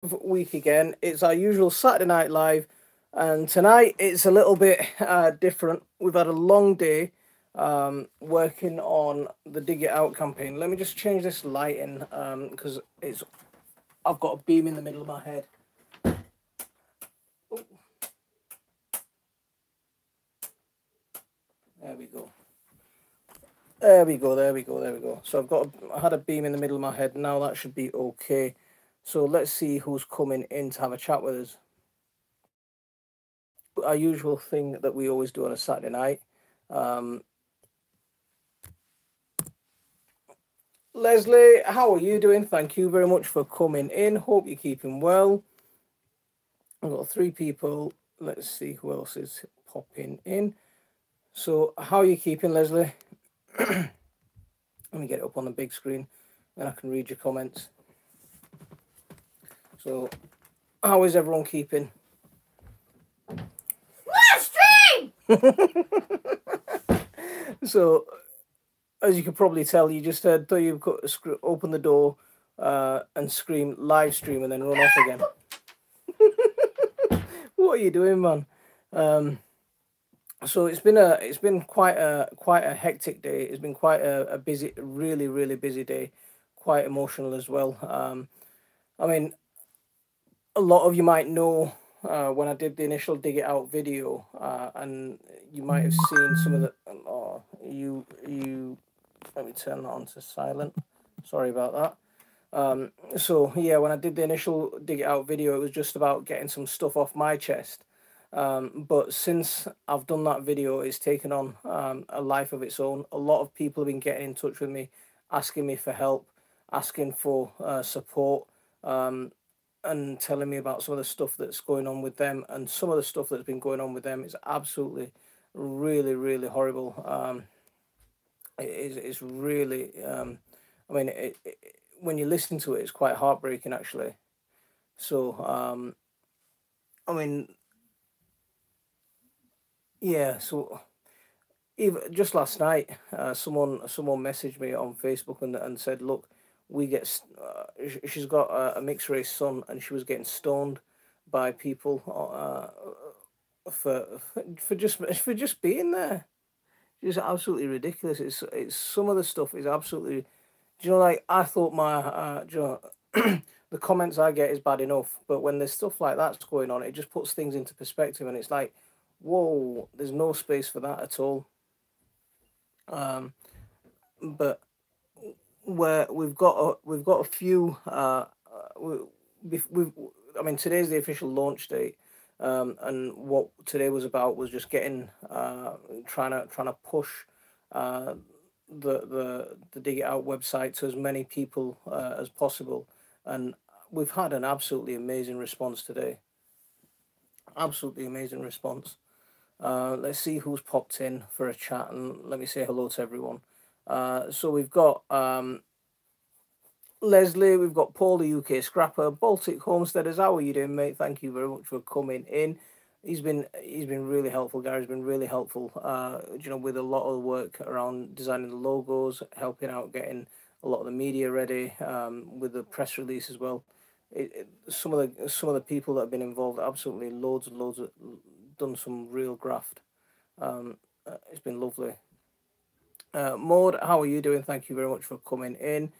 week again. It's our usual Saturday Night Live, and tonight it's a little bit different. We've had a long day working on the Dig It Out campaign. Let me just change this lighting because it's I've got a beam in the middle of my head. Oh, there we go. There we go. There we go. There we go. So I had a beam in the middle of my head. Now that should be okay. So let's see who's coming in to have a chat with us. Our usual thing that we always do on a Saturday night. Um, Leslie, how are you doing? Thank you very much for coming in. Hope you're keeping well. I've got three people. Let's see who else is popping in. So, how are you keeping, Leslie? Let me get it up on the big screen and I can read your comments. So, how is everyone keeping? So, as you can probably tell, you just heard you open the door and scream live stream and then run off again. What are you doing, man? So it's been quite a hectic day. It's been quite a busy, really busy day. Quite emotional as well. I mean, a lot of you might know when I did the initial Dig It Out video, and you might have seen some of the. Oh, you. Let me turn that on to silent. Sorry about that. So yeah, when I did the initial Dig It Out video, it was just about getting some stuff off my chest. But since I've done that video, it's taken on a life of its own. A lot of people have been getting in touch with me, asking me for help, asking for support, and telling me about some of the stuff that's going on with them. And some of the stuff that's been going on with them is absolutely, really horrible. It's really, I mean, when you listen to it, it's quite heartbreaking actually. So, I mean, yeah. So even just last night, someone messaged me on Facebook and said, "Look, she's got a mixed race son, and she was getting stoned by people for just being there. It's absolutely ridiculous. It's some of the stuff is absolutely. Do you know, like I thought do you know, the comments I get is bad enough, but when there's stuff like that's going on, it just puts things into perspective, and it's like, whoa, there's no space for that at all. Um, but where we've got a few we've I mean today's the official launch date, and what today was about was just getting trying to push uh the Dig It Out website to as many people as possible, and we've had an absolutely amazing response today. Absolutely amazing response. Let's see who's popped in for a chat, and let me say hello to everyone. So we've got Leslie, we've got Paul, the UK Scrapper, Baltic Homesteaders. How are you doing, mate? Thank you very much for coming in. He's been really helpful. Gary's been really helpful. With a lot of the work around designing the logos, helping out getting a lot of the media ready, with the press release as well. Some of the people that have been involved, absolutely loads and loads of done some real graft. It's been lovely. Maud, how are you doing? Thank you very much for coming in.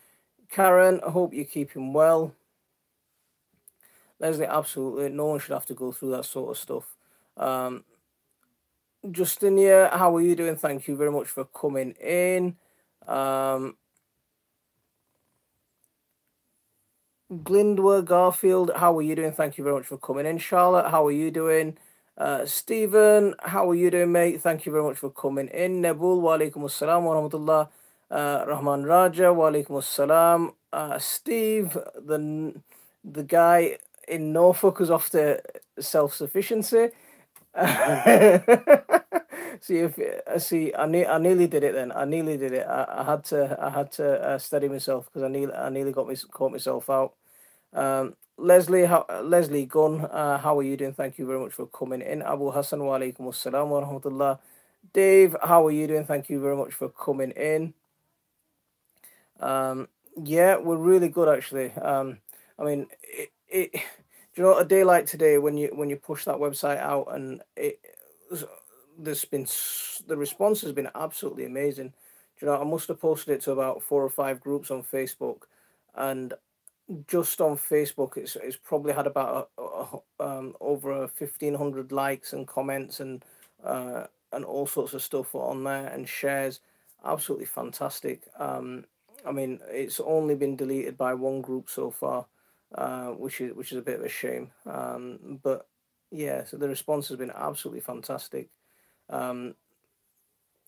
Karen, I hope you're keeping well. Leslie, absolutely. No one should have to go through that sort of stuff. Um, Justinia, how are you doing? Thank you very much for coming in. Um, Glindwer Garfield, how are you doing? Thank you very much for coming in. Charlotte, how are you doing? Stephen, how are you doing, mate? Thank you very much for coming in. Nebul, wa alaikum assalam wa rahmatullah. Rahman Raja, wa alaikum assalam. Steve, the guy in Norfolk who's off to self sufficiency. See if see, I nearly did it. Then I nearly did it. I had to steady myself because I nearly caught myself out. Leslie Gunn, how are you doing? Thank you very much for coming in. Abu Hassan, wa alaikum assalam wa rahmatullah. Dave, how are you doing? Thank you very much for coming in. Yeah, we're really good actually. I mean, it, do you know, a day like today when you push that website out, and there's been the response has been absolutely amazing. Do you know, I must have posted it to about 4 or 5 groups on Facebook, and just on Facebook, it's probably had about over 1,500 likes and comments, and all sorts of stuff on there, and shares. Absolutely fantastic. I mean, it's only been deleted by one group so far, which is a bit of a shame. But yeah, so the response has been absolutely fantastic. Um,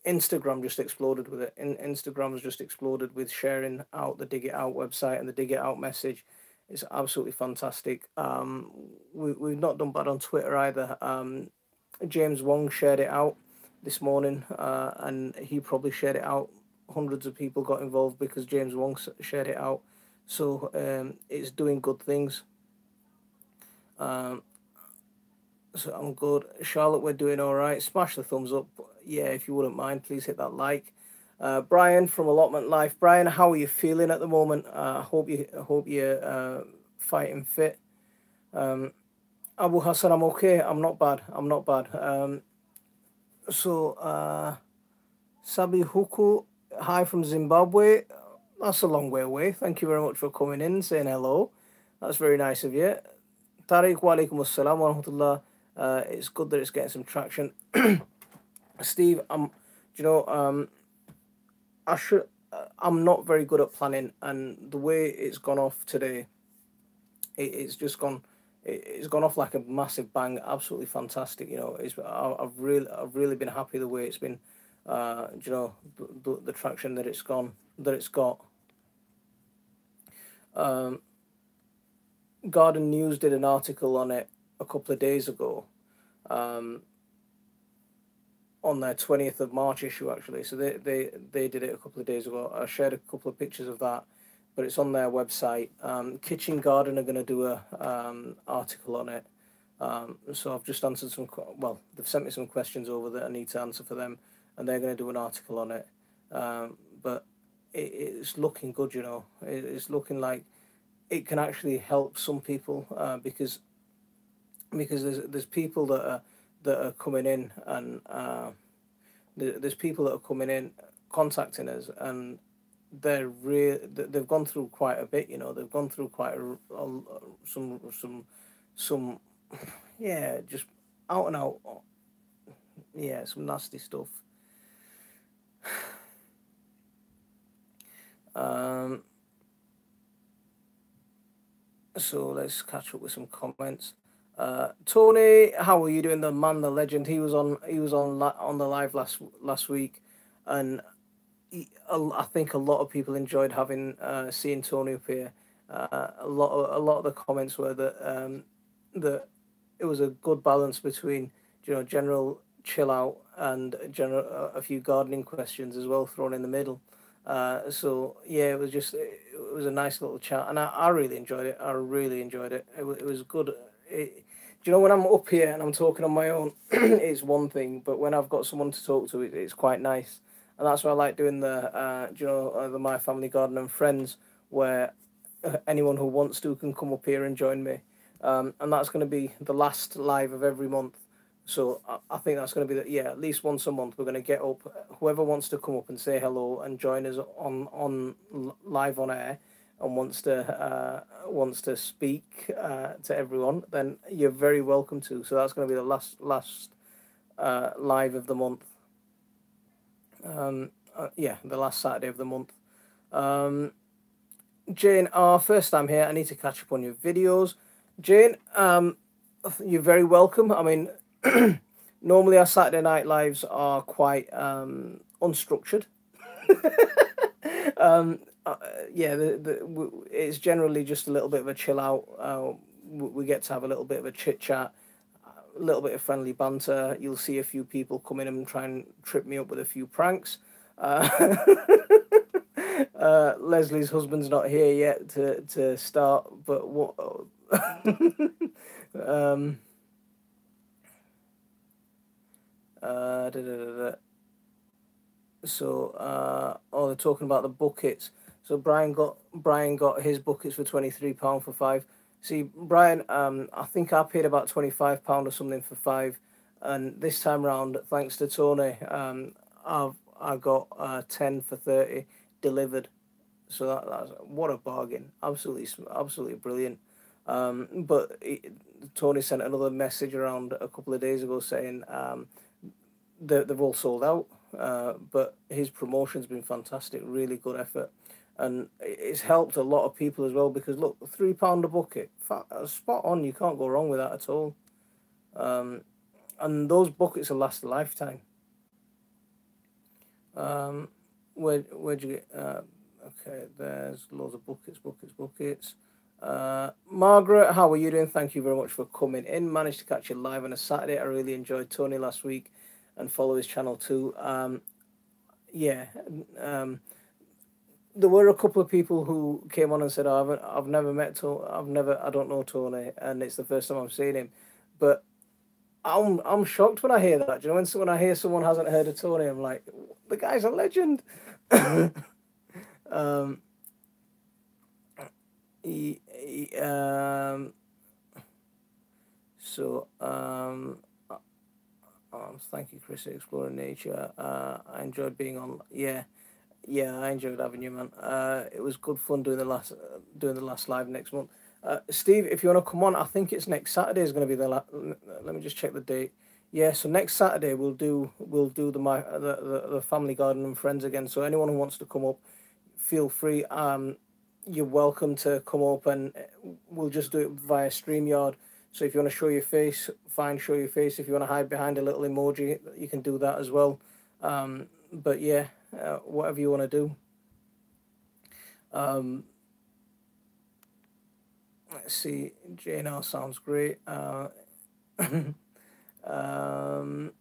Instagram just exploded with it. Instagram has just exploded with sharing out the Dig It Out website and the Dig It Out message. It's absolutely fantastic. We've not done bad on Twitter either. James Wong shared it out this morning, and he probably shared it out. Hundreds of people got involved because James Wong shared it out. So it's doing good things. Um, so I'm good. Charlotte, we're doing all right. Smash the thumbs up. Yeah, if you wouldn't mind, please hit that like. Brian from Allotment Life. Brian, how are you feeling at the moment? I hope you're fighting fit. Um, Abu Hassan, I'm okay. I'm not bad. I'm not bad. So Sabi Huku, hi from Zimbabwe. That's a long way away. Thank you very much for coming in, saying hello. That's very nice of you. Tariq, wa alaikum assalam wa rahmatullah. It's good that it's getting some traction. Steve, I should. I'm not very good at planning, and the way it's gone off today, it's just gone. It's gone off like a massive bang. Absolutely fantastic. I've really been happy the way it's been. The traction that it's got. Um, Garden News did an article on it a couple of days ago. Um, on their 20th of March issue actually. So they did it a couple of days ago. I shared a couple of pictures of that, but it's on their website. Kitchen Garden are going to do a article on it. So I've just answered well, they've sent me some questions over that I need to answer for them, and they're going to do an article on it. But it's looking good, It's looking like it can actually help some people, because there's people that are coming in, and there's people that are coming in contacting us, and they've gone through quite a bit. They've gone through quite some yeah, just out and out, yeah, some nasty stuff. um so let's catch up with some comments. Tony, how are you doing? The man, the legend. He was on the live last week, and I think a lot of people enjoyed having seeing Tony up here. A lot of the comments were that it was a good balance between general chill out and general a few gardening questions as well thrown in the middle. So yeah, it was a nice little chat, and I really enjoyed it. I really enjoyed it. It was good. When I'm up here and I'm talking on my own, it's one thing, but when I've got someone to talk to, it's quite nice, and that's why I like doing the My Family Garden and Friends, where anyone who wants to can come up here and join me. And that's going to be the last live of every month. So I think that's going to be at least once a month. We're going to get up. Whoever wants to come up and say hello and join us on live on air, and wants to speak to everyone, then you're very welcome to. So that's going to be the last live of the month. Yeah, the last Saturday of the month. Jane, first time here. I need to catch up on your videos. Jane, you're very welcome. I mean, normally our Saturday night lives are quite unstructured. um, yeah, it's generally just a little bit of a chill out. We get to have a little bit of a chit chat, a little bit of friendly banter. You'll see a few people come in and try and trip me up with a few pranks. Uh, Leslie's husband's not here yet to start, but what? um, da, da, da, da. So, they're talking about the buckets. So Brian got his buckets for £23 for 5. See, Brian, I think I paid about £25 or something for five, and this time round, thanks to Tony, I got 10 for 30 delivered. So that's what a bargain! Absolutely, absolutely brilliant. But Tony sent another message around a couple of days ago saying they've all sold out. But his promotion's been fantastic, really good effort, and it's helped a lot of people as well. Because look, £3 a bucket, spot on. You can't go wrong with that at all. Um, and those buckets will last a lifetime. Um, where'd you get? Okay, there's loads of buckets, buckets, buckets. Margaret, how are you doing? Thank you very much for coming in. Managed to catch you live on a Saturday. I really enjoyed Tony last week, and follow his channel too. Yeah, um, there were a couple of people who came on and said, oh, I've never met Tony. I don't know Tony, and it's the first time I'm seeing him. But I'm shocked when I hear that. Do you know, when I hear someone hasn't heard of Tony, I'm like, the guy's a legend. um, he, so thank you, Chris, Exploring Nature. I enjoyed being on. Yeah, yeah, I enjoyed having you, man. It was good fun doing the last live next month. Steve, if you want to come on, I think it's next Saturday is going to be let me just check the date. Yeah, so next Saturday we'll do the family garden and friends again. So anyone who wants to come up, feel free. You're welcome to come up, and we'll just do it via StreamYard. So if you want to show your face, fine, show your face. If you want to hide behind a little emoji, you can do that as well. But yeah, whatever you want to do. Um, let's see, JNR sounds great. Um,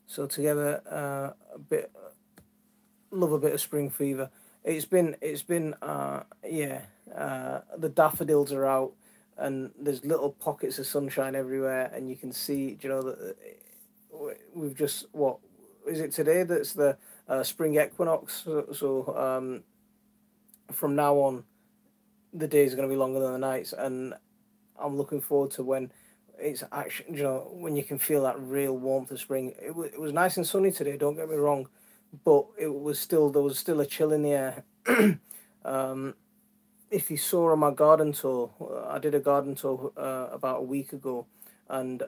so together, a bit love a bit of spring fever. It's been yeah. The daffodils are out, and there's little pockets of sunshine everywhere, and you can see. Do you know that we've just what is it today? That's the spring equinox. So from now on, the days are going to be longer than the nights, and I'm looking forward to when it's actually, you know, when you can feel that real warmth of spring. It was nice and sunny today. Don't get me wrong, but there was still a chill in the air. um, if you saw on my garden tour, I did a garden tour about a week ago, and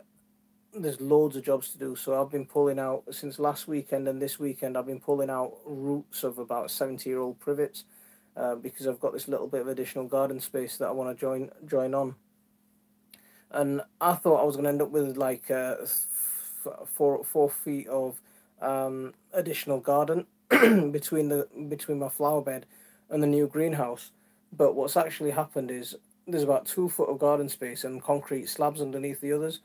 there's loads of jobs to do. So I've been pulling out since last weekend and this weekend. I've been pulling out roots of about 70-year-old privets because I've got this little bit of additional garden space that I want to join on. And I thought I was going to end up with like 4 feet of additional garden between my flower bed and the new greenhouse. But what's actually happened is there's about 2 foot of garden space and concrete slabs underneath the others.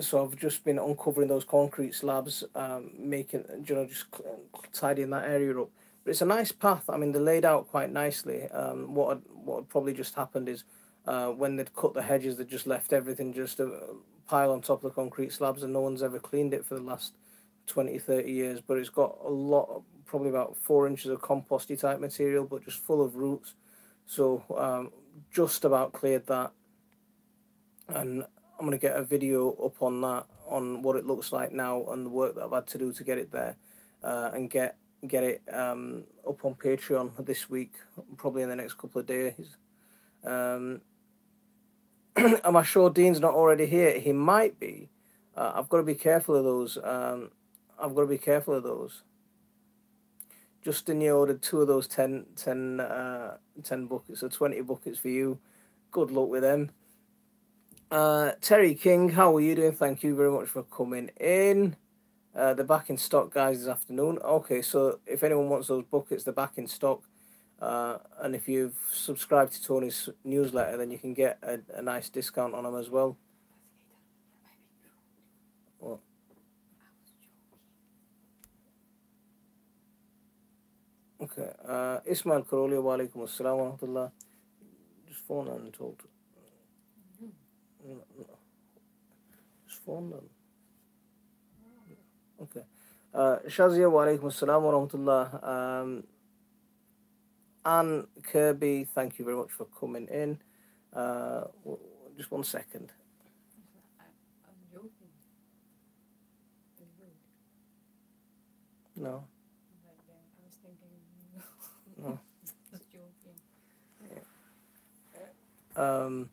So I've just been uncovering those concrete slabs, making, you know, just tidying that area up. But it's a nice path. I mean, they're laid out quite nicely. What had probably just happened is when they'd cut the hedges, they just left everything just a pile on top of the concrete slabs, and no one's ever cleaned it for the last 20, 30 years. But it's got a lot, probably about 4 inches of composty type material, but just full of roots. So just about cleared that, and I'm going to get a video up on that, on what it looks like now and the work that I've had to do to get it there, and get it up on Patreon this week, probably in the next couple of days. Am I sure Dean's not already here? He might be. I've got to be careful of those. I've got to be careful of those. Justin, you ordered 2 of those 10 buckets, so 20 buckets for you. Good luck with them. Terry King, how are you doing? Thank you very much for coming in. They're back in stock, guys, this afternoon. Okay, so if anyone wants those buckets, they're back in stock. And if you've subscribed to Tony's newsletter, then you can get a nice discount on them as well. What? Okay. Ismail Karoli, wa alaikum assalam wa rahmatullah. Just phone them and talk to. Just phone them. Okay. Shazia, wa alaikum assalam wa rahmatullah. Anne Kirby, thank you very much for coming in. Just 1 second. I'm joking. It's good. No, Right then, I was thinking, no. just joking. Um,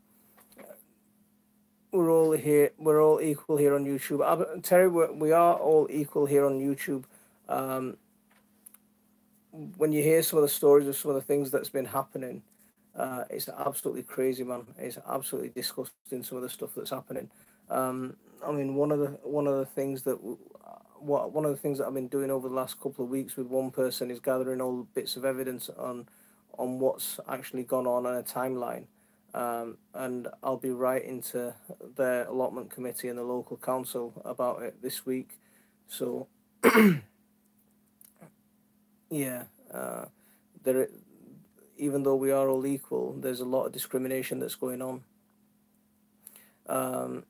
we're all here. We're all equal here on YouTube. Terry, we are all equal here on YouTube. Um, when you hear some of the stories of some of the things that's been happening, it's absolutely crazy, man. It's absolutely disgusting. Some of the stuff that's happening. I mean, one of the things that one of the things that I've been doing over the last couple of weeks with one person is gathering all bits of evidence on what's actually gone on a timeline. And I'll be writing to the allotment committee and the local council about it this week. So yeah, there, even though we are all equal, there's a lot of discrimination that's going on. Um,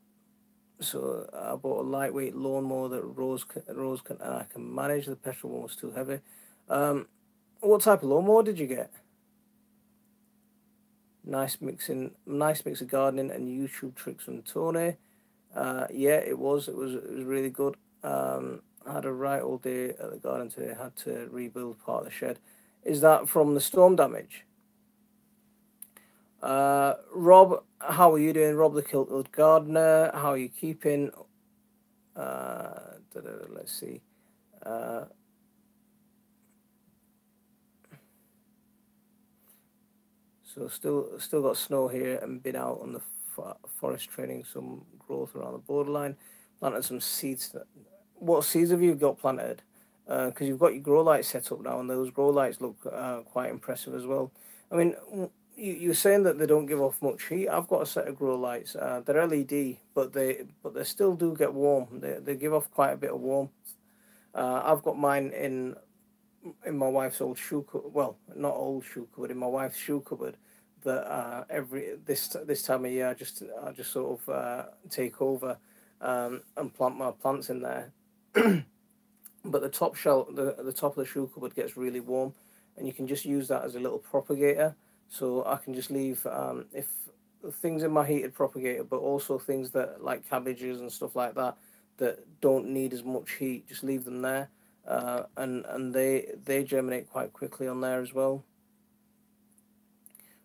so I bought a lightweight lawnmower that Rose can and I can manage. The petrol one was too heavy. Um, what type of lawnmower did you get? Nice mix of gardening and YouTube tricks from Tony. Yeah, it was really good. I had a right all day at the garden today. I had to rebuild part of the shed. Is that from the storm damage? Rob, how are you doing? Rob the Kiltwood Gardener, how are you keeping? Let's see. Uh, so still got snow here and been out on the forest training some growth around the borderline. Planted some seeds. What seeds have you got planted? Because you've got your grow lights set up now, and those grow lights look quite impressive as well. I mean, you're saying that they don't give off much heat. I've got a set of grow lights. They're LED, but they still do get warm. They give off quite a bit of warmth. I've got mine in my wife's old shoe cupboard. Well, not old shoe cupboard, in my wife's shoe cupboard. That every this time of year, I just sort of take over and plant my plants in there. But the top of the shoe cupboard gets really warm, and you can just use that as a little propagator. So I can just leave if things in my heated propagator, but also things that like cabbages and stuff like that that don't need as much heat, just leave them there, and they germinate quite quickly on there as well.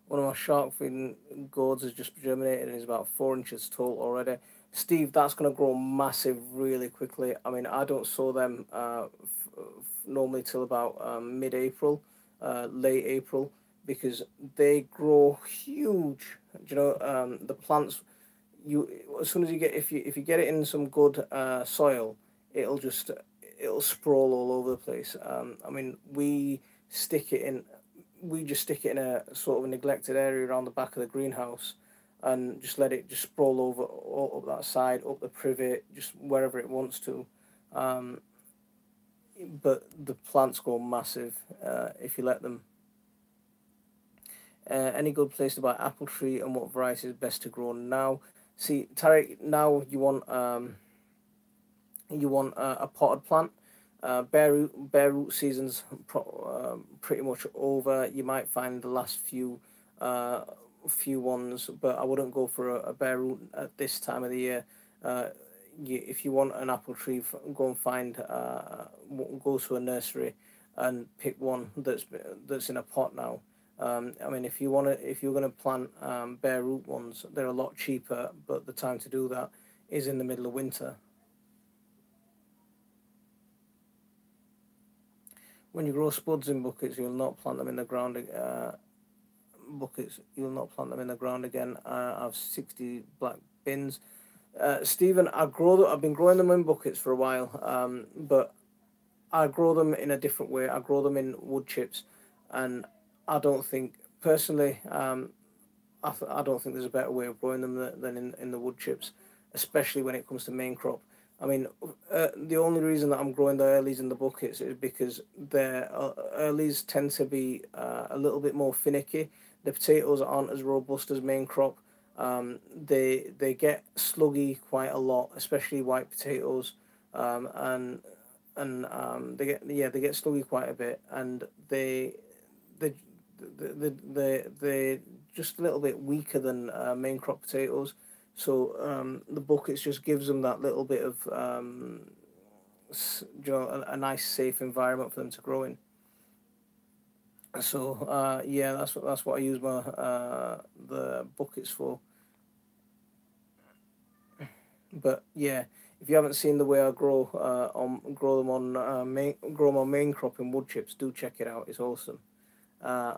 One of my shark feeding gourds has just germinated and is about 4 inches tall already. Steve, that's going to grow massive really quickly. I mean, I don't sow them normally till about mid-April, late April, because they grow huge. Do you know, the plants, you as soon as you get if you get it in some good soil, it'll just it'll sprawl all over the place. I mean, stick it in we just stick it in a sort of a neglected area around the back of the greenhouse, and just let it just sprawl over all up that side, up the privet, just wherever it wants to. Um, but the plants go massive if you let them. Any good place to buy apple tree and what variety is best to grow now? See, Tarek, now you want a potted plant. Bare root season's pretty much over. You might find the last uh, few ones, but I wouldn't go for a bare root at this time of the year. Uh, if you want an apple tree, go and find go to a nursery and pick one that's in a pot now. I mean, if you're gonna plant bare root ones, they're a lot cheaper, but the time to do that is in the middle of winter. When you grow spuds in buckets, you'll not plant them in the ground. Buckets, you'll not plant them in the ground again. I have 60 black bins. Stephen, I've been growing them in buckets for a while, but I grow them in a different way. I grow them in wood chips, and I don't think personally, I don't think there's a better way of growing them than in the wood chips, especially when it comes to main crop. I mean, the only reason that I'm growing the earlies in the buckets is because their earlies tend to be a little bit more finicky. The potatoes aren't as robust as main crop. They get sluggy quite a lot, especially white potatoes, and they get sluggy quite a bit, and they just a little bit weaker than main crop potatoes. So the buckets just gives them that little bit of a nice safe environment for them to grow in. So yeah, that's what I use my the buckets for. But yeah, if you haven't seen the way I grow them on main crop in wood chips, do check it out. It's awesome. Uh,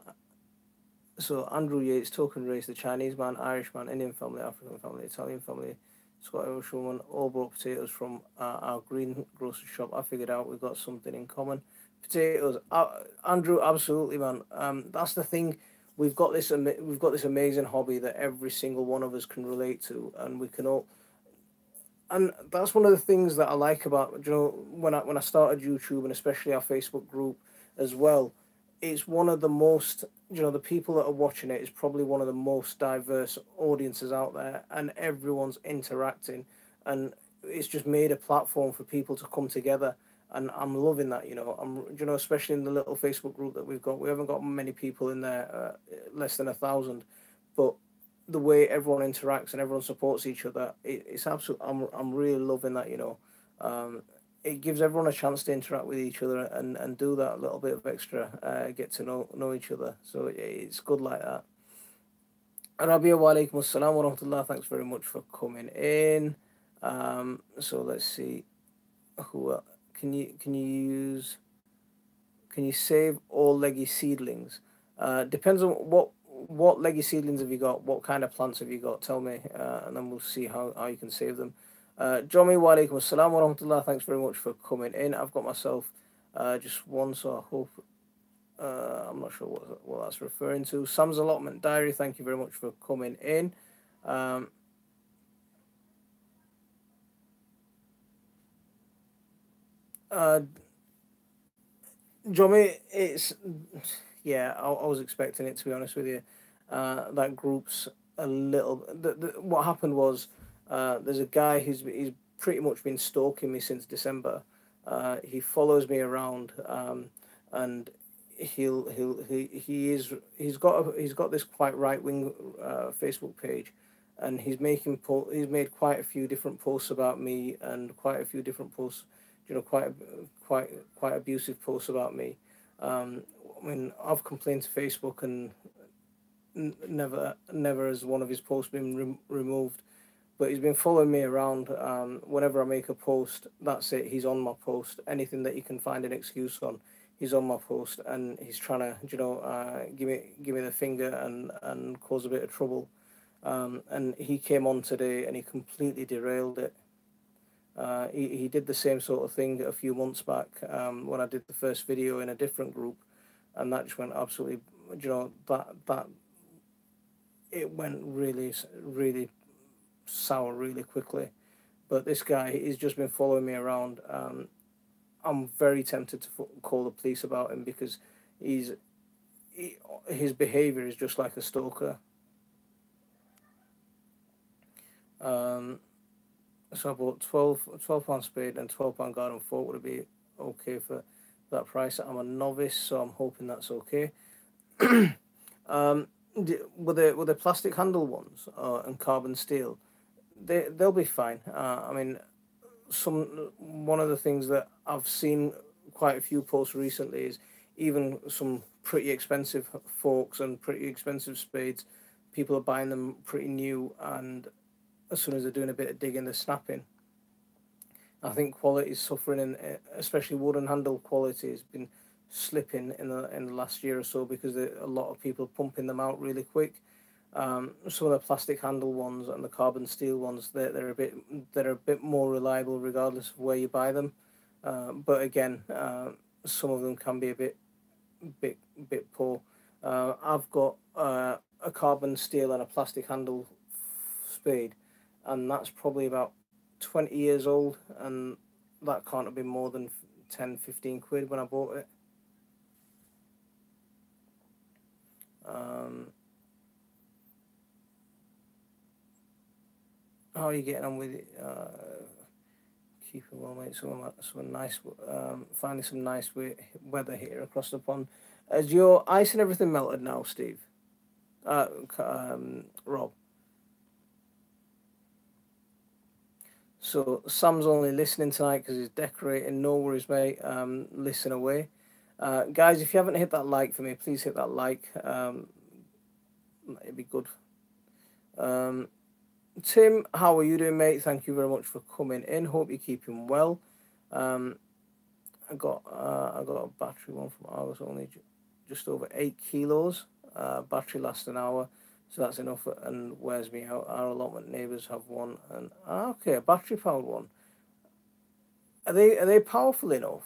so Andrew Yates, token race, the Chinese man, Irish man, Indian family, African family, Italian family, Scottish woman, all brought potatoes from our green grocery shop. I figured out we've got something in common. Potatoes, Andrew, absolutely, man. That's the thing. We've got this amazing hobby that every single one of us can relate to, and we can all. And that's one of the things that I like about when I started YouTube, and especially our Facebook group as well. It's one of the most, the people that are watching it is probably one of the most diverse audiences out there, and everyone's interacting, and it's just made a platform for people to come together. And I'm loving that. Especially in the little Facebook group that we've got. We haven't got many people in there, less than 1,000, but the way everyone interacts and everyone supports each other, it's absolute. I'm really loving that. It gives everyone a chance to interact with each other and do that little bit of extra, get to know each other. So it's good like that. Rabia wa alaikum assalam wa rahmatullah. Thanks very much for coming in. So let's see. Who can you save all leggy seedlings? Depends on what leggy seedlings have you got? What kind of plants have you got? Tell me, and then we'll see how you can save them. Jomi wa alaikum assalam wa rahmatullah. Thanks very much for coming in. I've got myself just one, so I hope I'm not sure what that's referring to. Sam's allotment diary. Thank you very much for coming in. Um, uh, Jomi, it's yeah. I was expecting it, to be honest with you. That group's a little. What happened was, there's a guy he's pretty much been stalking me since December. He follows me around, and he's got this quite right wing Facebook page, and he's made quite a few different posts about me, and quite a few different posts, quite abusive posts about me. Um, I mean, I've complained to Facebook, and never has one of his posts been removed. But he's been following me around. Whenever I make a post, that's it. He's on my post. Anything that he can find an excuse on, he's on my post, and he's trying to, give me the finger and cause a bit of trouble. And he came on today, and he completely derailed it. He did the same sort of thing a few months back, when I did the first video in a different group, and that just went absolutely, that it went really sour really quickly. But this guy, he's just been following me around. I'm very tempted to call the police about him, because he's his behavior is just like a stalker. Um, so I bought 12 pound spade and £12 garden fork. Would it be okay for that price? I'm a novice, so I'm hoping that's okay. um, were the plastic handle ones, and carbon steel? They'll be fine. I mean, one of the things that I've seen quite a few posts recently is even some pretty expensive forks and pretty expensive spades. People are buying them pretty new, and as soon as they're doing a bit of digging, they're snapping. I think quality is suffering, and especially wooden handle quality has been slipping in the last year or so, because a lot of people pumping them out really quick. Some of the plastic handle ones and the carbon steel ones, they're a bit more reliable regardless of where you buy them. But again, some of them can be bit bit poor. I've got a carbon steel and a plastic handle spade, and that's probably about 20 years old, and that can't have been more than 10-15 quid when I bought it. Um, how are you getting on with it? Keeping well, mate. Some nice, finding some nice weather here across the pond. Has your ice and everything melted now, Steve? Rob. So Sam's only listening tonight because he's decorating. No worries, mate. Listen away. Guys, if you haven't hit that like for me, please hit that like. It'd be good. Um, Tim, how are you doing, mate? Thank you very much for coming in. Hope you're keeping well. Um, I got a battery one from Argos, only just over 8 kilos. Battery lasts an hour, so that's enough and wears me out. Our allotment neighbours have one, and okay, a battery powered one. Are they powerful enough?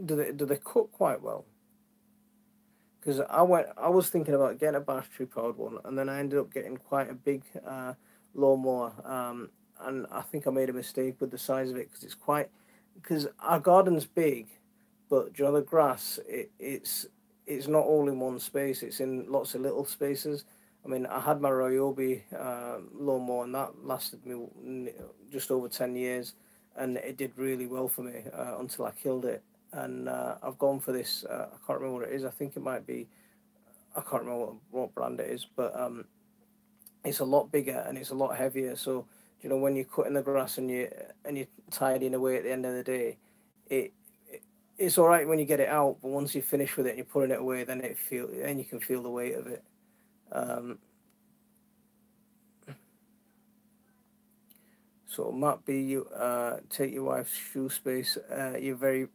Do they cook quite well? Because I was thinking about getting a battery powered one, and then I ended up getting quite a big lawnmower. And I think I made a mistake with the size of it because because our garden's big, but do you know the grass it's not all in one space. It's in lots of little spaces. I mean, I had my Ryobi lawnmower, and that lasted me just over 10 years, and it did really well for me until I killed it. And I've gone for this. I can't remember what it is. I think it might be. I can't remember what brand it is, but it's a lot bigger and it's a lot heavier. So when you're cutting the grass and you're tidying away at the end of the day, it, it's all right when you get it out, but once you finish with it and you're putting it away, then you can feel the weight of it. Um, so Matt B, you take your wife's shoe space. You're very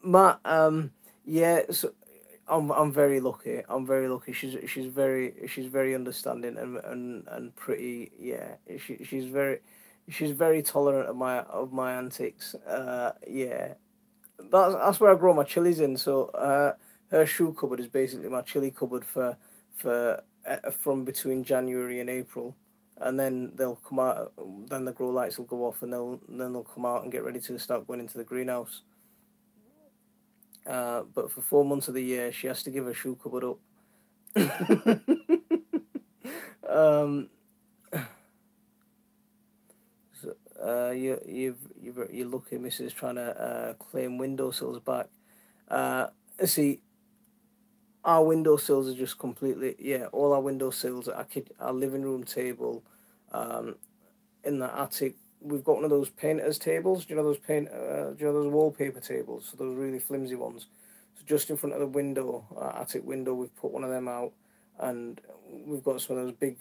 Matt. Yeah. So I'm very lucky. I'm very lucky. She's very understanding and pretty. Yeah. She's very tolerant of my antics. Yeah. That's where I grow my chilies in. So her shoe cupboard is basically my chili cupboard for from between January and April, and then they'll come out. Then the grow lights will go off, and they'll come out and get ready to start going into the greenhouse. But for 4 months of the year, she has to give her shoe cupboard up. um, so, you're lucky, Mrs. Trying to claim windowsills back. Uh, see, our windowsills are just completely, yeah. All our windowsills, our living room table, um, in the attic. We've got one of those painters tables. Do you know those wallpaper tables? So those really flimsy ones. So just in front of the window, attic window, we've put one of them out, and we've got some of those big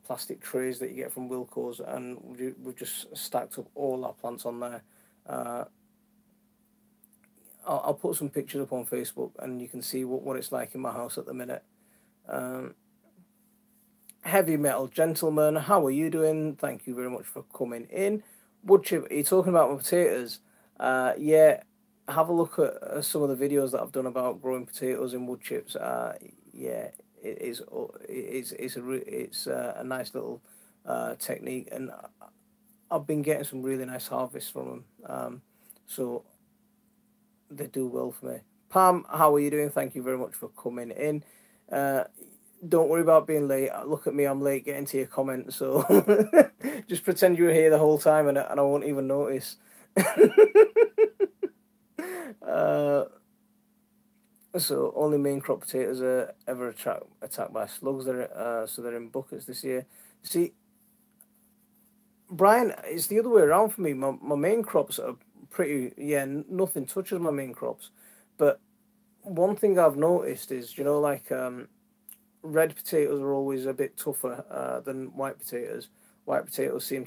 plastic trays that you get from Wilco's, and we've just stacked up all our plants on there. Uh, I'll put some pictures up on Facebook, and you can see what it's like in my house at the minute. Um, Heavy Metal Gentleman, how are you doing? Thank you very much for coming in. Woodchip, are you talking about my potatoes? Yeah, have a look at some of the videos that I've done about growing potatoes in wood chips. Yeah, it's a nice little technique, and I've been getting some really nice harvests from them. So they do well for me. Pam, how are you doing? Thank you very much for coming in. Uh, don't worry about being late. Look at me, I'm late getting to your comment, so just pretend you were here the whole time and I won't even notice. uh, so only main crop potatoes are ever attacked by slugs. They're in buckets this year. See, Brian, it's the other way around for me. My main crops are pretty, yeah. Nothing touches my main crops, but one thing I've noticed is, red potatoes are always a bit tougher than white potatoes. White potatoes they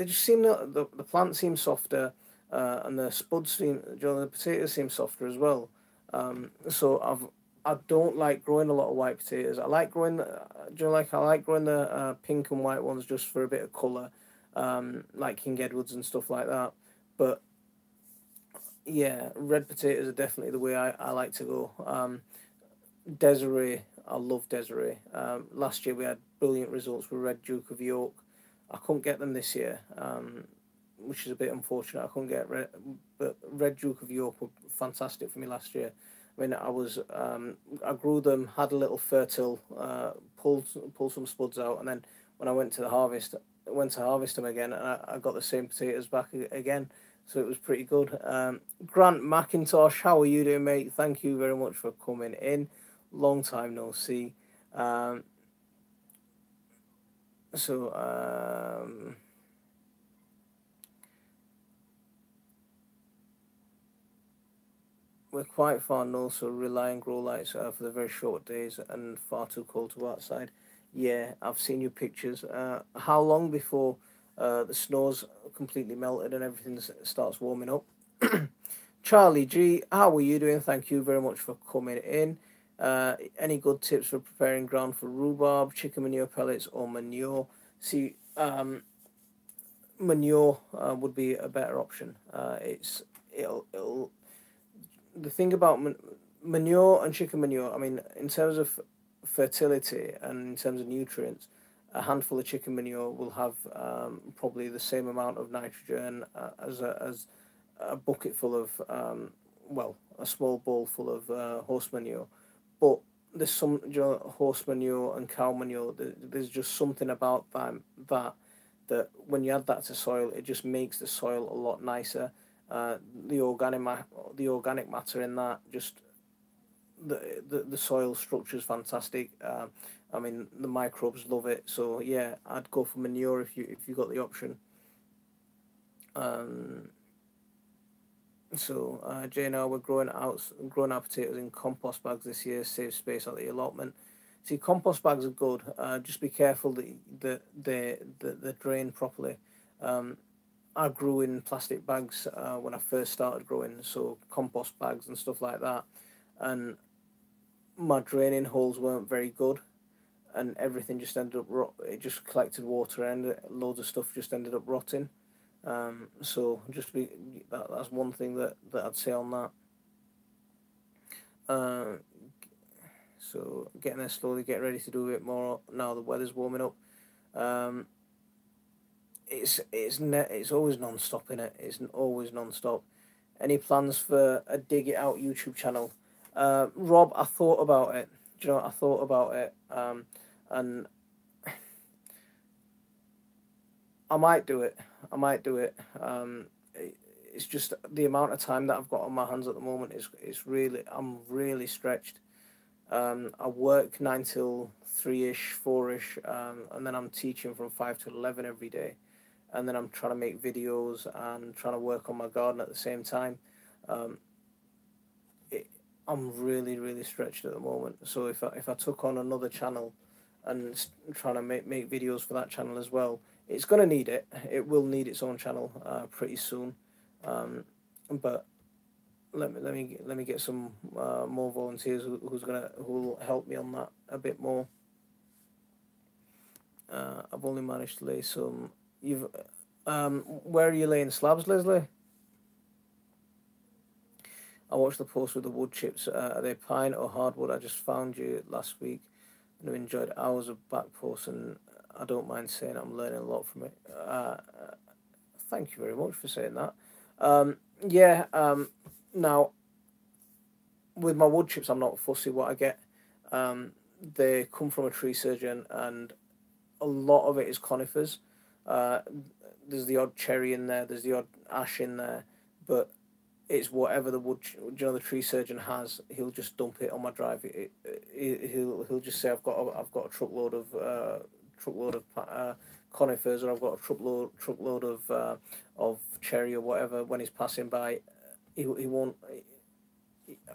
just seem the plant seems softer, and the spuds the potatoes seem softer as well. So I don't like growing a lot of white potatoes. I like growing I like growing the pink and white ones just for a bit of colour, like King Edwards and stuff like that. But yeah, red potatoes are definitely the way I like to go. Desiree, I love Desiree. Last year we had brilliant results with Red Duke of York. I couldn't get them this year, which is a bit unfortunate. I couldn't get but Red Duke of York were fantastic for me last year. I mean, I grew them, had a little fertile, pulled some spuds out, and then when I went to harvest them again, and I got the same potatoes back again. so it was pretty good. Grant McIntosh, how are you doing, mate? Thank you very much for coming in. Long time no see. Um, so we're quite far north, so rely on grow lights for the very short days and far too cold to go outside. Yeah, I've seen your pictures. How long before the snow's completely melted and everything starts warming up? Charlie G, how are you doing? Thank you very much for coming in. Any good tips for preparing ground for rhubarb, chicken manure pellets, or manure? See, manure would be a better option. It'll the thing about manure and chicken manure, I mean, in terms of fertility and in terms of nutrients, a handful of chicken manure will have probably the same amount of nitrogen as a bucket full of, well, a small bowl full of horse manure. But there's some, horse manure and cow manure, there's just something about that that when you add that to soil, it just makes the soil a lot nicer. Uh, the the organic matter in that, just the soil structure is fantastic. I mean, the microbes love it. So yeah, I'd go for manure if you got the option. Um, JNL, we're growing our potatoes in compost bags this year, save space at the allotment. See, compost bags are good. Just be careful that they drain properly. Um, I grew in plastic bags when I first started growing, so compost bags and stuff like that. And my draining holes weren't very good, and everything just ended up it just collected water, and loads of stuff just ended up rotting. So just be that's one thing that I'd say on that. Uh, so getting there slowly, get ready to do a bit more now. The weather's warming up. Um, it's always non-stop in it. It's always non-stop. Any plans for a Dig It Out YouTube channel? Rob, I thought about it. Do you know what? I thought about it, and I might do it. I might do it. It's just the amount of time that I've got on my hands at the moment is really, I'm really stretched. I work 9 till 3 ish, 4 ish, and then I'm teaching from 5 to 11 every day, and then I'm trying to make videos and trying to work on my garden at the same time. Um, it, I'm really really stretched at the moment. So if I took on another channel and trying to make videos for that channel as well, it's gonna need it. It will need its own channel pretty soon. Um, but let me get some more volunteers who will help me on that a bit more. I've only managed to lay some. You've where are you laying slabs, Leslie? I watched the post with the wood chips. Are they pine or hardwood? I just found you last week and I enjoyed hours of back posts, and I don't mind saying I'm learning a lot from it. Thank you very much for saying that. Yeah. Now with my wood chips, I'm not fussy what I get. Um, they come from a tree surgeon, and a lot of it is conifers. Uh, there's the odd cherry in there. There's the odd ash in there, but it's whatever the tree surgeon has. He'll just dump it on my drive. He'll just say I've got a truckload of conifers, or I've got a truckload of cherry or whatever. When he's passing by, he won't,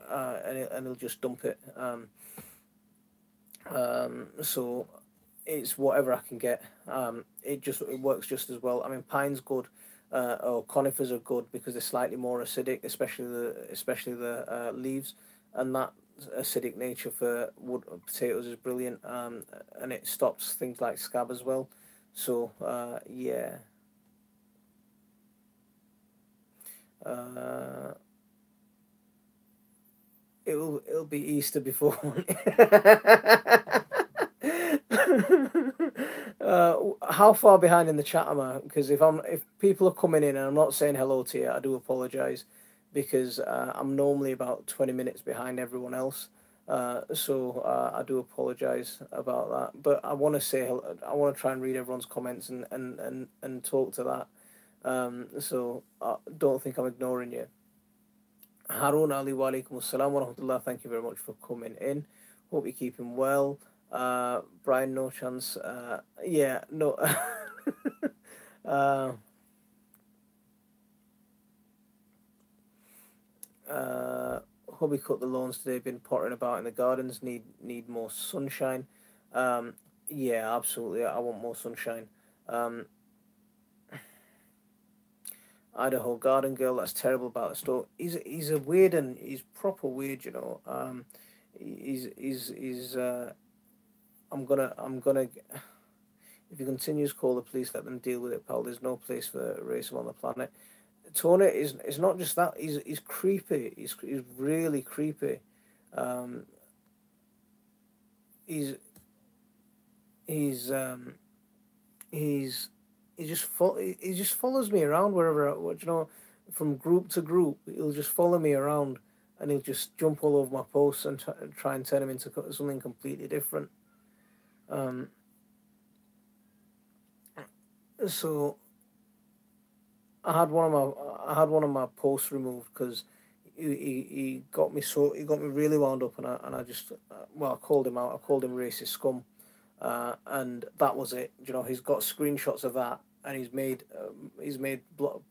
and he'll just dump it. So it's whatever I can get. It works just as well. I mean, pine's good, or conifers are good because they're slightly more acidic, especially the leaves, and that acidic nature for wood potatoes is brilliant. And it stops things like scab as well. So yeah. Uh, it'll be Easter before. How far behind in the chat am I? Because if people are coming in and I'm not saying hello to you, I do apologise because I'm normally about 20 minutes behind everyone else. I do apologise about that. But I want to say hello, I want to try and read everyone's comments and talk to that. So don't think I'm ignoring you. Harun Ali, wa alaikum assalam wa rahmatullah. Thank you very much for coming in. Hope you're keeping well. Brian, no chance. Yeah, no. uh, uh, Hubby cut the lawns today. Been pottering about in the gardens. Need more sunshine. Um, yeah, absolutely. I want more sunshine. Um, Idaho Garden Girl. That's terrible about the store. He's a weird and he's proper weird. He's. I'm gonna. If he continues, call the police. Let them deal with it, pal. There's no place for racism on the planet. Tony is not just that. He's creepy. He's really creepy. Um, he's he's he's he just follows me around wherever from group to group. He'll just follow me around, and he'll just jump all over my posts and try and turn them into something completely different. Um, so I had one of my posts removed because he got me really wound up, and I just well, I called him out. I called him racist scum, and that was it. He's got screenshots of that, and he's made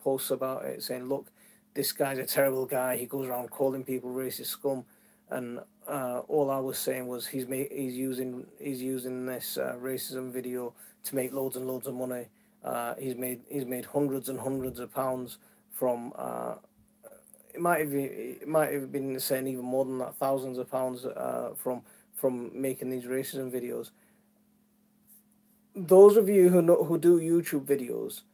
posts about it saying, "Look, this guy's a terrible guy. He goes around calling people racist scum," and all I was saying was he's using this racism video to make loads and loads of money. He's made hundreds and hundreds of pounds from it might have been saying even more than that, thousands of pounds from making these racism videos. Those of you who do YouTube videos,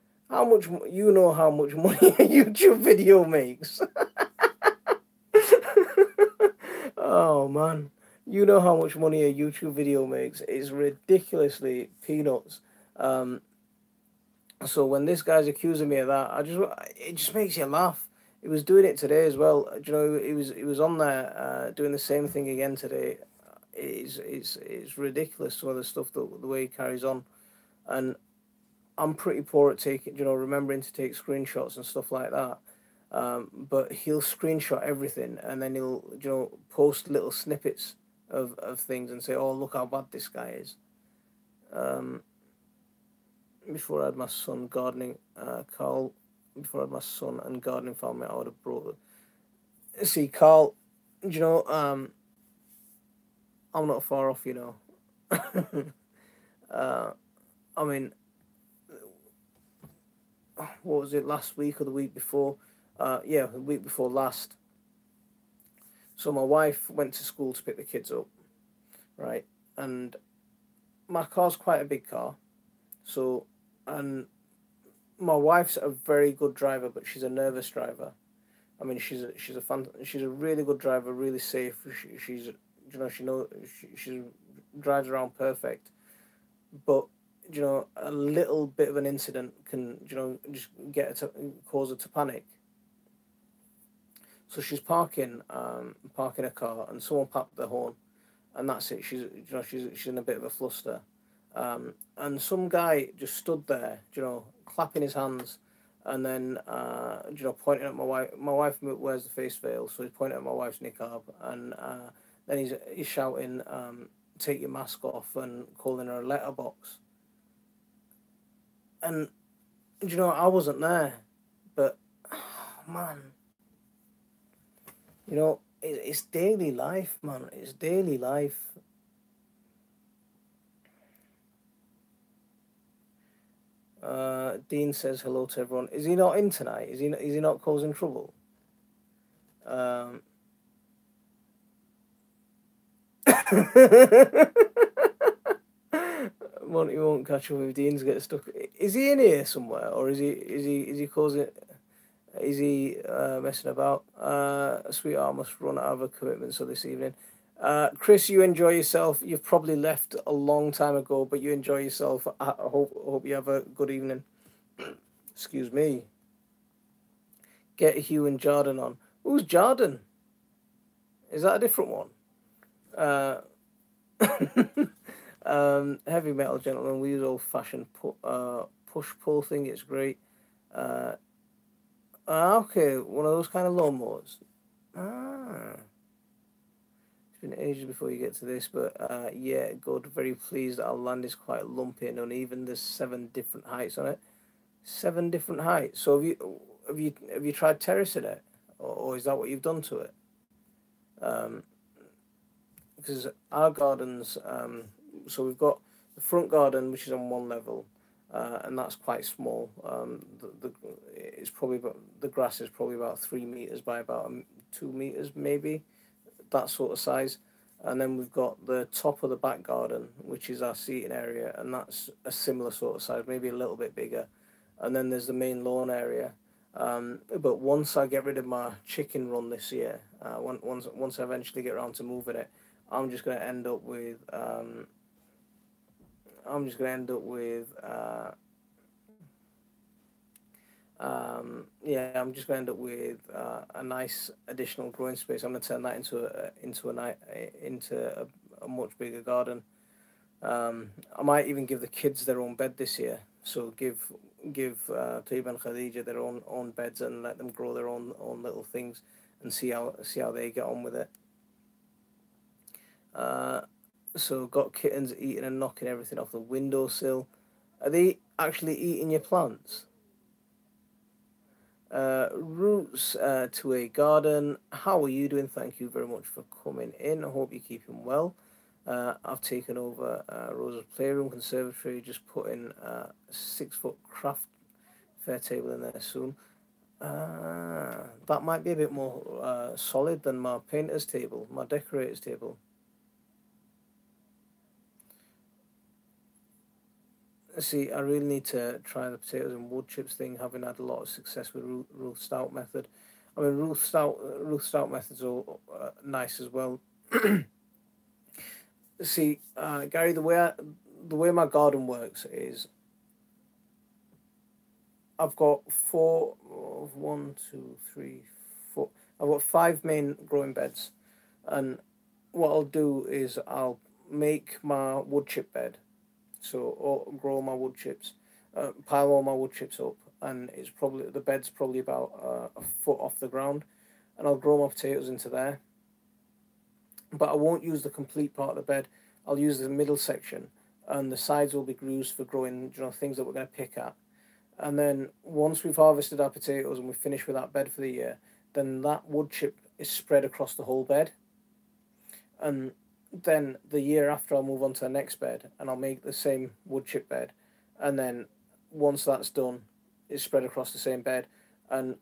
you know how much money a YouTube video makes. Oh man, you know how much money a YouTube video makes. It's ridiculously peanuts. Um, so when this guy's accusing me of that, it just makes you laugh. He was doing it today as well. He was on there doing the same thing again today. It's ridiculous some of the stuff the way he carries on, and I'm pretty poor at taking remembering to take screenshots and stuff like that. But he'll screenshot everything and then he'll post little snippets of things and say, "Oh, look how bad this guy is." Um, before I had my son gardening, Carl. Before I had my son and gardening family, I would have brought. See, Carl. You know, I'm not far off. uh, I mean, what was it, last week or the week before? Yeah, the week before last. So my wife went to school to pick the kids up, right? And my car's quite a big car, so and my wife's a very good driver, but she's a nervous driver. I mean, she's a really good driver, really safe. She's she knows she drives around perfect, but a little bit of an incident can just cause her to panic. So she's parking a car, and someone popped the horn, and that's it. She's in a bit of a fluster, and some guy just stood there, clapping his hands, and then pointing at my wife. My wife wears the face veil, so he's pointing at my wife's niqab, and then he's shouting, "Take your mask off," and calling her a letterbox. And I wasn't there, but man, it's daily life, man. It's daily life. Dean says hello to everyone. Is he not in tonight? Is he not causing trouble? Um, he won't catch up with Dean's get stuck. Is he in here somewhere, or is he causing? Is he messing about? Sweetheart must run out of her commitments so this evening. Chris, you enjoy yourself. You've probably left a long time ago, but you enjoy yourself. I hope you have a good evening. Excuse me. Get Hugh and Jordan on. Who's Jordan? Is that a different one? Uh, heavy metal gentleman. We use old fashioned push pull thing. It's great. Uh, okay, one of those kind of lawnmowers. Ah, it's been ages before you get to this, but yeah, good. Very pleased that our land is quite lumpy and uneven. There's 7 different heights on it. 7 different heights. So have you tried terracing it, or is that what you've done to it? Um, because our gardens, so we've got the front garden which is on one level, and that's quite small. It's probably about, the grass is probably about 3 meters by about 2 meters maybe, that sort of size. And then we've got the top of the back garden, which is our seating area, and that's a similar sort of size, maybe a little bit bigger. And then there's the main lawn area. But once I get rid of my chicken run this year, once I eventually get around to moving it, I'm just going to end up with I'm just going to end up with yeah, I'm just going to end up with a nice additional growing space. I'm going to turn that into a much bigger garden. I might even give the kids their own bed this year. So give Taib and Khadija their own beds and let them grow their own little things and see how they get on with it. Uh, so got kittens eating and knocking everything off the windowsill. Are they actually eating your plants? Roots to a garden. How are you doing? Thank you very much for coming in. I hope you're keeping well. I've taken over Rosa's playroom conservatory, just putting a 6 foot craft fair table in there soon. That might be a bit more solid than my painter's table, my decorator's table. See, I really need to try the potatoes and wood chips thing, having had a lot of success with Ruth Stout method. I mean, Ruth Stout methods are nice as well. See, Gary, the way my garden works is I've got one, two, three, four. I've got 5 main growing beds, and what I'll do is I'll make my wood chip bed, so or grow my wood chips, pile all my wood chips up, and the bed's probably about a foot off the ground, and I'll grow my potatoes into there. But I won't use the complete part of the bed. I'll use the middle section, and the sides will be used for growing, things that we're going to pick at. And then once we've harvested our potatoes and we've finished with that bed for the year, then that wood chip is spread across the whole bed. And then the year after, I'll move on to the next bed and I'll make the same wood chip bed. And then once that's done, it's spread across the same bed. And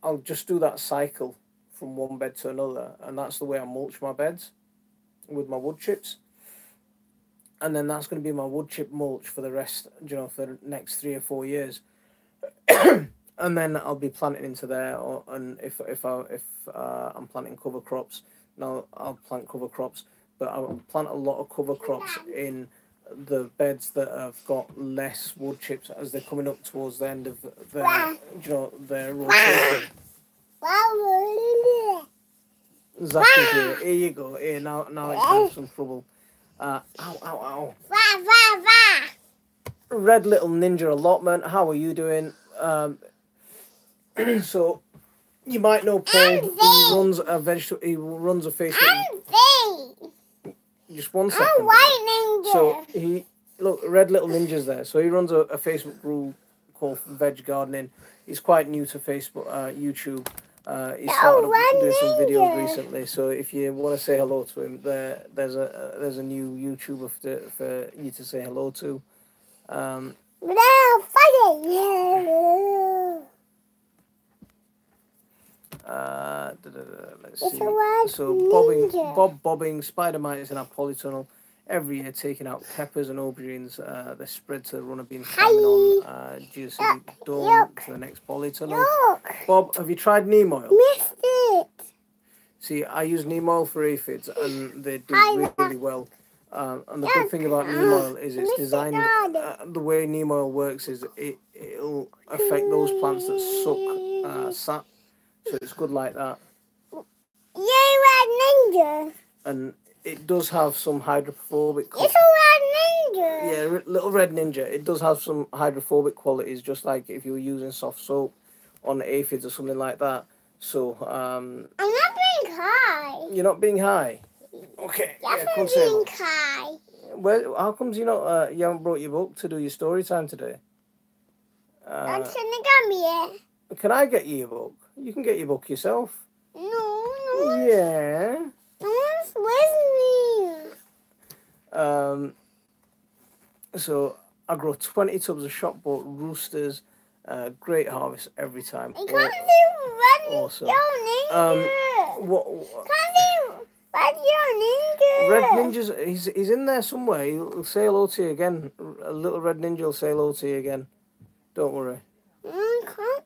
I'll just do that cycle from one bed to another. And that's the way I mulch my beds, with my wood chips. And then that's going to be my wood chip mulch for the rest, for the next 3 or 4 years. And then I'll be planting into there, and if I'm planting cover crops, now I'll plant cover crops, but I'll plant a lot of cover crops in the beds that have got less wood chips as they're coming up towards the end of their rotation. Exactly. Here you go. Here now it's in some trouble. Ow, ow, ow. Red Little Ninja Allotment, how are you doing? So you might know Paul. He runs a Facebook. Just one second. So Red Little Ninja's there. So he runs a Facebook group called Veg Gardening. He's quite new to Facebook, YouTube. He started doing some videos recently, so if you want to say hello to him, there's a new YouTuber for you to say hello to. Let's see. So Bob Bobbing, spider mites in our polytunnel every year, taking out peppers and aubergines. They're spread to the runner being salmon on GSC Dawn to the next polytunnel. Bob, have you tried neem oil? Missed it. See, I use neem oil for aphids, and they do really well. And the good thing about neem oil is it's designed. The way neem oil works is it'll affect those plants that suck sap, so it's good like that. Ninja. And it does have some hydrophobic. It's a red ninja. Yeah, Little Red Ninja. It does have some hydrophobic qualities, just like if you were using soft soap on aphids or something like that. So I'm not being high. you're not being high. Okay. Yes, Yeah, I'm come say being hello. high. Well, how comes you not? You haven't brought your book to do your story time today? I'm gonna come here. Can I get you your book? You can get your book yourself. No, Yeah. no one's with me. So I grow 20 tubs of shop bought roosters. Great harvest every time. I can't see what awesome. your ninja. What? Can't see what your ninja. Red Ninja's he's in there somewhere. He'll say hello to you again. A little Red Ninja will say hello to you again. Don't worry. I can't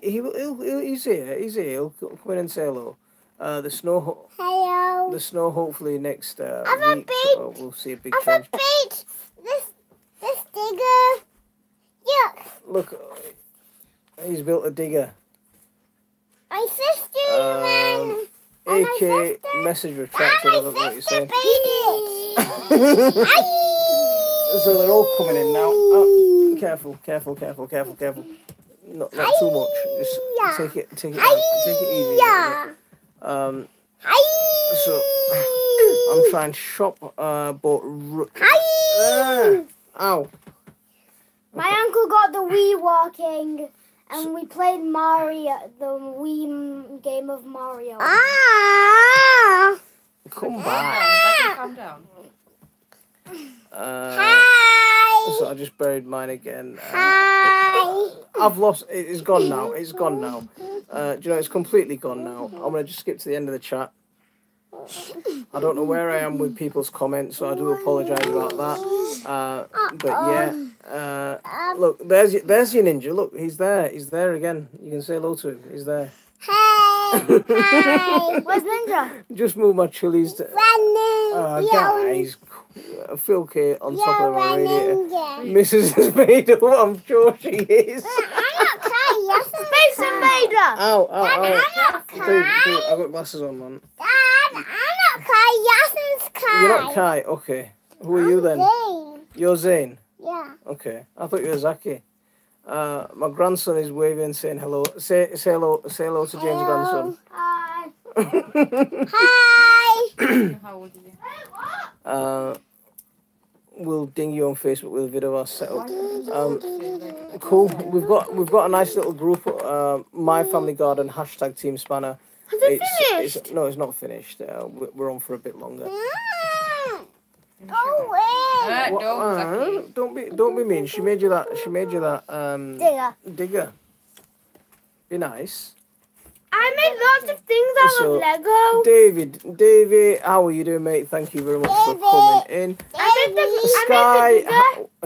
see it. He's here. He's here. He'll come in and say hello. The snow Hello. hopefully next I've a week. bait. So we'll see a big I've change. a bait. This digger. Yuck. Look, he's built a digger. My sister, man. And my AK sister. message retracted. I don't know what My you're sister saying. bait it. Aye. So they're all coming in now. Oh, careful. Not too much. Just take it easy. Yeah. So I'm trying shop, ow. My uncle got the Wii working, and we played Mario, the Wii game of Mario. Ah. Come back. Calm down. Hi. So I just buried mine again. Hi. I've lost. It's gone now. It's gone now. Do you know? It's completely gone now. I'm gonna just skip to the end of the chat. I don't know where I am with people's comments, so I do apologise about that. But yeah, look, there's your ninja. Look, he's there. He's there again. You can say hello to him. He's there. Hey. Hi. Where's Ninja? Just move my chilies to. Running. Guys, Phil K on top of my radiator. Ninja. Mrs. has made up. I'm sure she is. I'm not crying. Yes, Space Invader! Ow! I'm not Dude, crying. I've got glasses on, man. Dad, I'm not crying. Yasmin's crying. You're not Kai. Okay. Who are you then? Zane. You're Zane. Yeah. Okay. I thought you were Zaki. My grandson is waving, saying hello. Say hello. Say hello to Jane's grandson. Hi. Hi. How old are you? We'll ding you on Facebook with a video of our setup. Cool. We've got a nice little group. My Family Garden # Team Spanner. Has it finished? No, it's not finished. We're on for a bit longer. Go away. What? Don't be mean. She made you that. Digger. Be nice. I made lots of things out So, of Lego. David, how are you doing, mate? Thank you very much for coming in.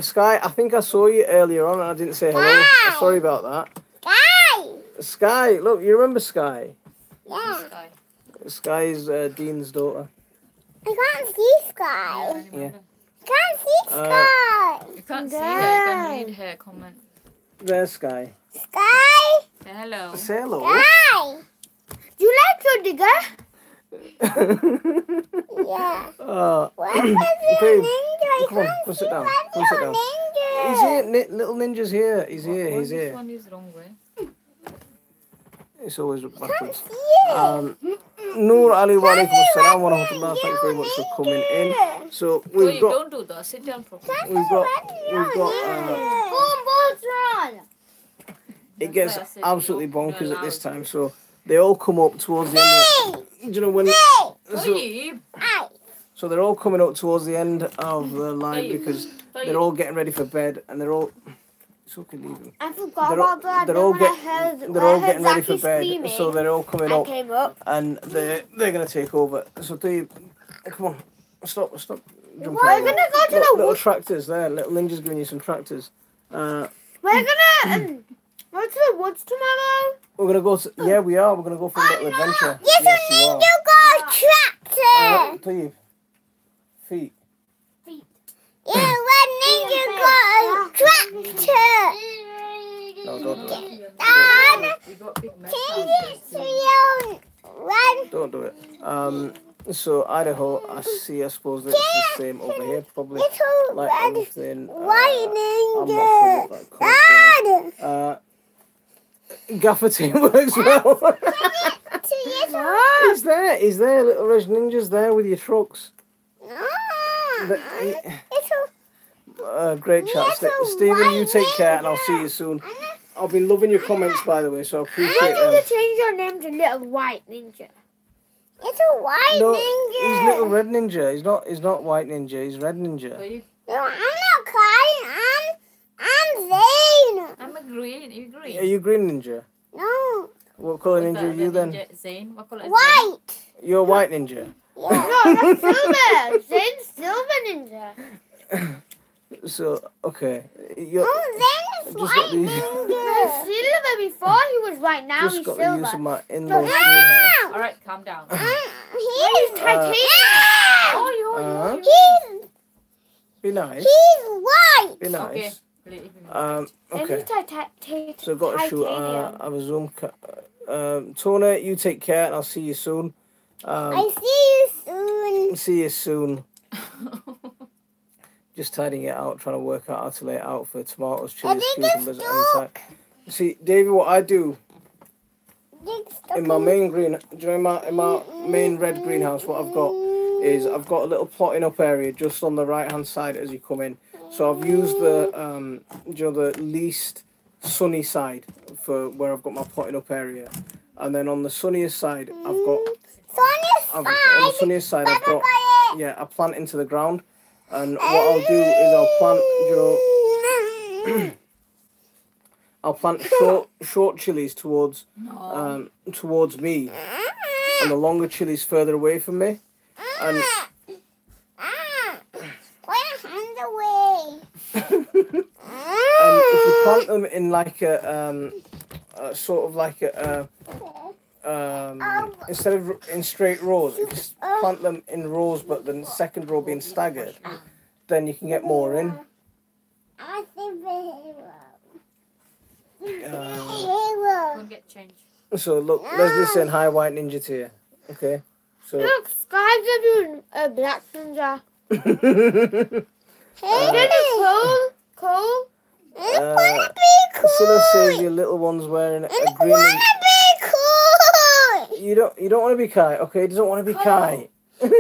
Sky, I think I saw you earlier on and I didn't say hello. Wow. Sorry about that. Guy. Sky, look, you remember Sky? Yeah. Sky. Sky is Dean's daughter. I can't see Sky. Yeah. Can't see Sky. You can't see her. You can read her comment. There's Sky. Sky. Say hello. Say hello. Sky. Do you like your digger? Yeah. Babe, Where's your ninja? I come on, can't go see sit down. where's Go sit your down. ninja. He's here. Little Ninja's here. He's here. He's This here. one is wrong way. It's always backwards. See it. Noor Ali wa alaikum assalam wa rahmatullah. Thank you very much for coming in. So Wait, we've got don't do that. Sit down properly. Boom, run! it gets absolutely bonkers at this time. So they all come up towards the end. Do you know when? So, Babe. so they're all coming up towards the end of the line because they're all getting ready for bed and they're all. It's okay, leave them. I forgot They're all- about that. they're all Then when get- I heard, They're when all I heard getting ready for Zaki bed, screaming, so they're all coming I up came up. and they're gonna take over. So do you? Come on, stop. Jumping We're over. gonna go to the Little woods. tractors there. Little Ninja's giving you some tractors. We're gonna go to the woods tomorrow. We're gonna go. Yeah, we are. We're gonna go for a little adventure. Yes, you are. ninja got a tractor. Tayyip. Feet. Yeah, one ninja got a tractor. No, don't do it. Dad, We got big mess can downstairs you too. see you run? Don't do it. So Idaho, I suppose that it's the same over here, probably. Little Like red everything. white I'm not sure what that colour's Dad! Gaffer team works well. To He's there, little Red Ninja's there with your trucks. little, Great chat. Little Stephen, you white take care and I'll ninja. see you soon. I've been loving your comments, by the way, so I I appreciate want you them. to change your name to Little White Ninja. Little white No, ninja. he's little Red Ninja. He's not White Ninja, he's Red Ninja. Are you? No, I'm not crying. I'm Zane. I'm a green. Are you green? Are you Green Ninja? No, What colour What's ninja that, are you the then? ninja? Zane. What colour is white. You're White Ninja. Yeah. No, that's Silver. Zane's Silver Ninja. So, okay. You're, Oh, Zane is Just got white these- He's ninja. Silver before he was white. Now just he's got the use of Silver. my in-laws greenhouse. Zane? All right, calm down. He's Titanium. Oh, He's Be nice. white. Be nice. Okay. Leave him. And Okay. he's titanium. So I've got to shoot. I have a Zoom. Tona, you take care and I'll see you soon. I see you soon. See you soon. Just tidying it out, trying to work out how to lay it out for tomatoes, chilies, think it's cucumbers, and time. See, Davey, what I do in my main green, do you know in my main red greenhouse, what I've got is I've got a little plotting up area just on the right hand side as you come in. So I've used the the least sunny side for where I've got my plotting up area, and then on the sunniest side I've got on the sunniest side I've got I plant into the ground, and what I'll do is I'll plant I'll plant short chilies towards towards me, and the longer chilies further away from me, and Put your hands away. and if you plant them in like a sort of like a instead of in straight rows, if you plant them in rows, but the second row being staggered, then you can get more in. I think the hero. Uh, Go and get change. so look, Leslie's saying hi, White Ninja to you. Okay, so. Look, Sky's doing a black ninja. Hey, Cole. I wanna be cool. Silla says your little one's wearing a I green. wanna be cool. You don't want to be Kai. Okay, he doesn't want to be Kai. I wanna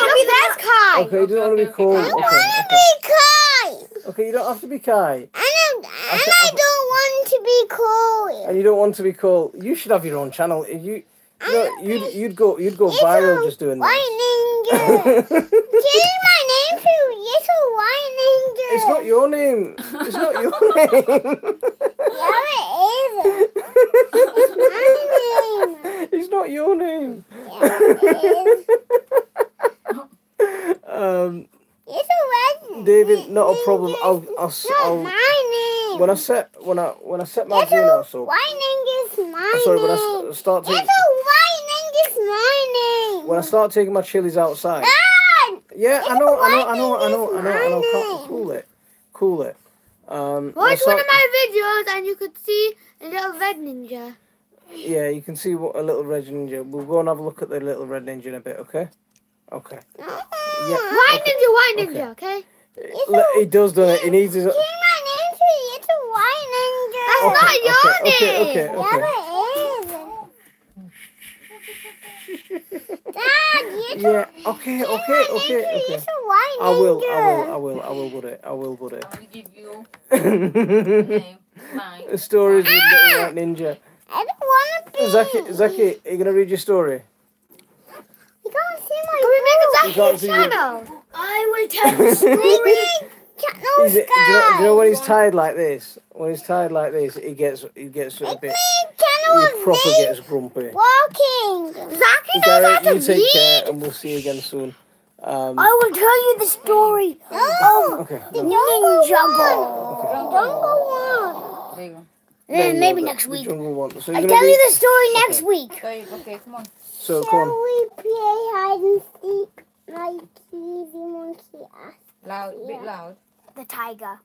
Maybe that's Kai. Okay, he doesn't want to be cool. be cool. I Okay, wanna be Kai. okay, you don't have to be Kai, I don't want to be cool. and you don't want to be cool. You should have your own channel. You'd go viral just doing White this. ninja. Change my name to Little White Ninja. It's not your name. It's not your name. Yeah, it is. It's my name. It's not your name. Yeah, it is. Little White David, not a problem. I'll Not my name. when I set my greenhouse up. White Ninja's my Sorry, when name. I start taking Little White Ninja's my name. when I start taking my chilies outside. Dad! Yeah, I know. Cool it. when I Watch one start- of my videos and you could see a little red ninja. Yeah, you can see what a little red ninja. We'll go and have a look at the little red ninja in a bit, okay? Okay. Yeah. White ninja, okay? He does, doesn't it? He needs his. Change my name to Little White Ninja. That's not your name. Okay. Dad, Yeah. Okay. Little White I will, Ninja. buddy. I will, buddy. I will give you name. Mine. The stories with Little White Ninja. I don't want to be. Zaki, are you gonna read your story? You can't see Can my we make You a can't Zaki see your- channel? I will tell the story. No Do you know when he's tired like this? When he's tired like this, he gets a bit. He proper gets grumpy. Walking. Zaki knows Garrett, how you to take read. care, and we'll see you again soon. I will tell you the story. Okay. The no. jungle one. There you go. Then No, maybe the- next the week. jungle one. So I'll you're tell gonna you read- the story next week. There you go. Okay, come on. So come Shall on. we play hide and seek like Easy Monkey asked Loud, a bit loud. The tiger.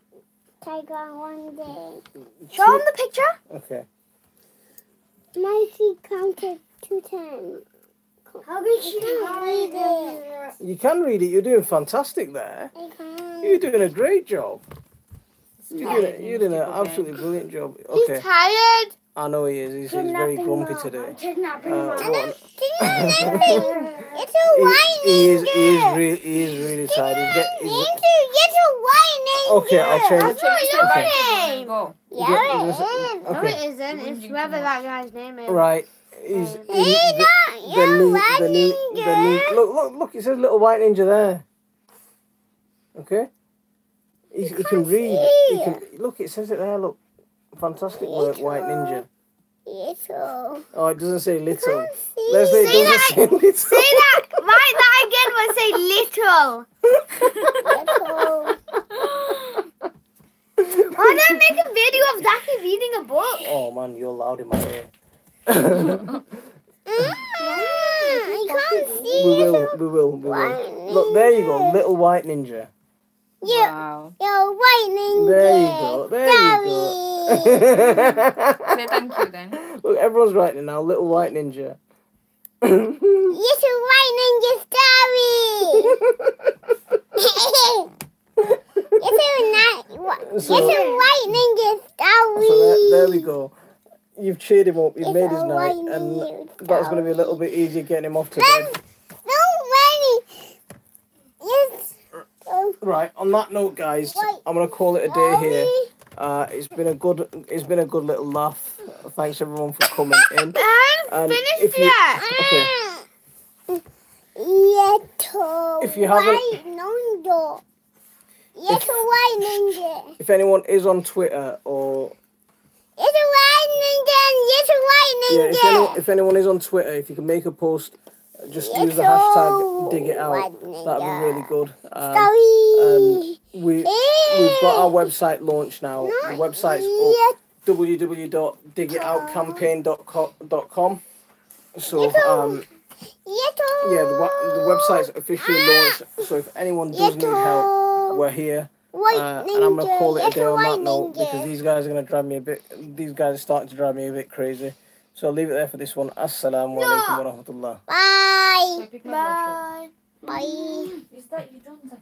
Tiger one day? Show him the picture. Okay. Mikey counted 2 times. How did she read it? You can read it. You're doing fantastic there. I can't. You're doing a great job. Tired, You're doing an Mr. Bobby. absolutely brilliant job. He's Okay, tired. I know he is. He's very grumpy today. Kidnapping What- It's a he is whining. really tired. It's a whining. Okay, I'll change. That's what your Okay. name. Go. Yeah, Yeah, it is. okay. No, it isn't. It's whatever that guy's name is. Right. He's Hey, the you're new. Look! It says little white ninja there. Okay. He can read. He can look. It says it there. Look. Fantastic work, white ninja. Little. Oh, it doesn't say little. Can't see. Leslie, it Say doesn't that. say little. Say that. Write that again, but say little. Little. Why don't I make a video of Zaki reading a book? Oh man, you're loud in my ear. I can't see. We will. Look, there you go, little white ninja. Yeah, Wow. you're white ninja. There you go. There you go. Say thank you then. Look, everyone's writing now. Little white ninja. It's a white ninja story. It's a white ninja story. So there we go. You've cheered him up. You've It's made his a night, white and ninja that's going to be a little bit easier getting him off to Then, bed. don't worry. Yes. Right. On that note, guys, I'm going to call it a day here. It's been a good little laugh. Thanks everyone for coming in. I'm And finished if you- yet. okay. Little If you haven't- white ninja. Little white ninja. If anyone is on Twitter or It's a white ninja. It's a white ninja. if anyone is on Twitter, if you can make a post, just use the Little hashtag dig it out. white That'd be ninja. really good. Story. We've got our website launched now. The website's up. www.digitoutcampaign.com. So Little. the website's officially launched. So if anyone does need help, we're here. White And I'm gonna call it a day on that white note ninja. because these guys are gonna drive me a bit. These guys are starting to drive me a bit crazy. So I'll leave it there for this one. Assalamu alaikum wa rahmatullah. Bye. Pick my brush up. Bye. Is that you done that?